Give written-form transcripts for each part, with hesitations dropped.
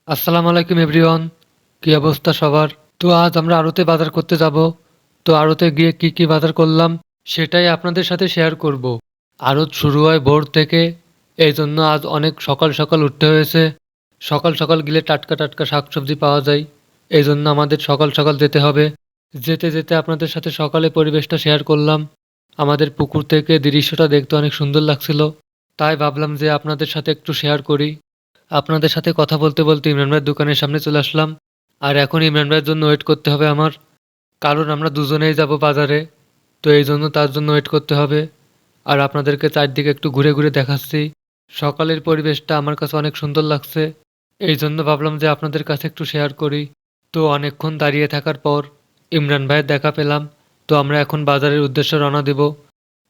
আসসালামু আলাইকুম এভরিওয়ান। কি অবস্থা সবার? তো আজ আমরা আড়তে বাজার করতে যাব। তো আড়তে গিয়ে কি কি বাজার করলাম সেটাই আপনাদের সাথে শেয়ার করব। আড়ত শুরু হয় ভোর থেকে, এই জন্য আজ অনেক সকাল সকাল উঠতে হয়েছে। সকাল সকাল গেলে টাটকা টাটকা শাকসবজি পাওয়া যায়, এই জন্য আমাদের সকাল সকাল যেতে হবে। যেতে যেতে আপনাদের সাথে সকালে পরিবেশটা শেয়ার করলাম। আমাদের পুকুর থেকে দৃশ্যটা দেখতে অনেক সুন্দর লাগছিল, তাই ভাবলাম যে আপনাদের সাথে একটু শেয়ার করি। আপনাদের সাথে কথা বলতে বলতে ইমরান ভাইয়ের দোকানের সামনে চলে আসলাম। আর এখন ইমরান ভাইয়ের জন্য ওয়েট করতে হবে আমার, কারণ আমরা দুজনেই যাব বাজারে। তো এই জন্য তার জন্য ওয়েট করতে হবে। আর আপনাদেরকে চারদিকে একটু ঘুরে ঘুরে দেখাচ্ছি। সকালের পরিবেশটা আমার কাছে অনেক সুন্দর লাগছে, এই জন্য ভাবলাম যে আপনাদের কাছে একটু শেয়ার করি। তো অনেকক্ষণ দাঁড়িয়ে থাকার পর ইমরান ভাইয়ের দেখা পেলাম। তো আমরা এখন বাজারের উদ্দেশ্যে রওনা দেব।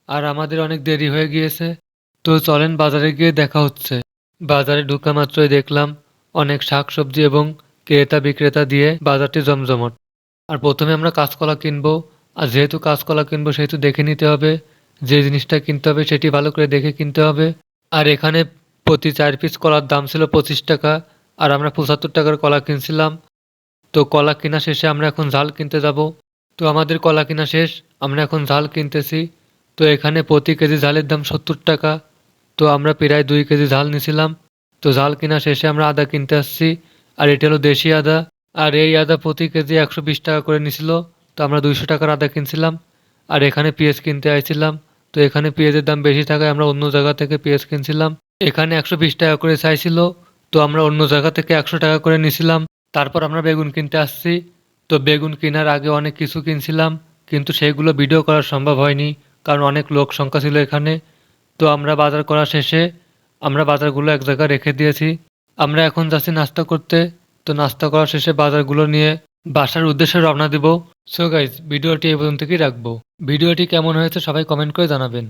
আর আমাদের অনেক দেরি হয়ে গিয়েছে, তো চলেন বাজারে গিয়ে দেখা হচ্ছে। বাজারে ঢোকা মাত্রই দেখলাম অনেক শাকসবজি এবং ক্রেতা বিক্রেতা দিয়ে বাজারটি জমজমট। আর প্রথমে আমরা কাঁচকলা কিনবো। আর যেহেতু কাঁচকলা কিনবো সেহেতু দেখে নিতে হবে, যে জিনিসটা কিনতে হবে সেটি ভালো করে দেখে কিনতে হবে। আর এখানে প্রতি 4 পিস কলার দাম ছিল 25 টাকা, আর আমরা 75 টাকার কলা কিনছিলাম। তো কলা কেনা শেষে আমরা এখন ঝাল কিনতে যাব। তো আমাদের কলা কেনা শেষ, আমরা এখন ঝাল কিনতেছি। তো এখানে প্রতি কেজি ঝালের দাম 70 টাকা। তো আমরা প্রায় 2 কেজি ঝাল নিছিলাম। তো ঝাল কেনা শেষে আমরা আদা কিনতে আসছি। আর এটা হলো দেশি আদা। আর এই আদা প্রতি কেজি 120 টাকা করে নিছিল। তো আমরা 200 টাকার আদা কিনছিলাম। আর এখানে পেঁয়াজ কিনতে আইছিলাম। তো এখানে পেঁয়াজের দাম বেশি থাকায় আমরা অন্য জায়গা থেকে পেঁয়াজ কিনছিলাম। এখানে 120 টাকা করে চাইছিল। তো আমরা অন্য জায়গা থেকে 100 টাকা করে নিছিলাম। তারপর আমরা বেগুন কিনতে আসছি। তো বেগুন কেনার আগে অনেক কিছু কিনছিলাম, কিন্তু সেগুলো ভিডিও করা সম্ভব হয়নি, কারণ অনেক লোক সংখ্যা ছিল এখানে। তো আমরা বাজার করা শেষে আমরা বাজারগুলো এক জায়গায় রেখে দিয়েছি। আমরা এখন যাচ্ছি নাস্তা করতে। তো নাস্তা করা শেষে বাজারগুলো নিয়ে বাসার উদ্দেশ্যে রওনা দিব। সো গাইজ, ভিডিওটি এই পর্যন্ত থেকেই রাখবো। ভিডিওটি কেমন হয়েছে সবাই কমেন্ট করে জানাবেন।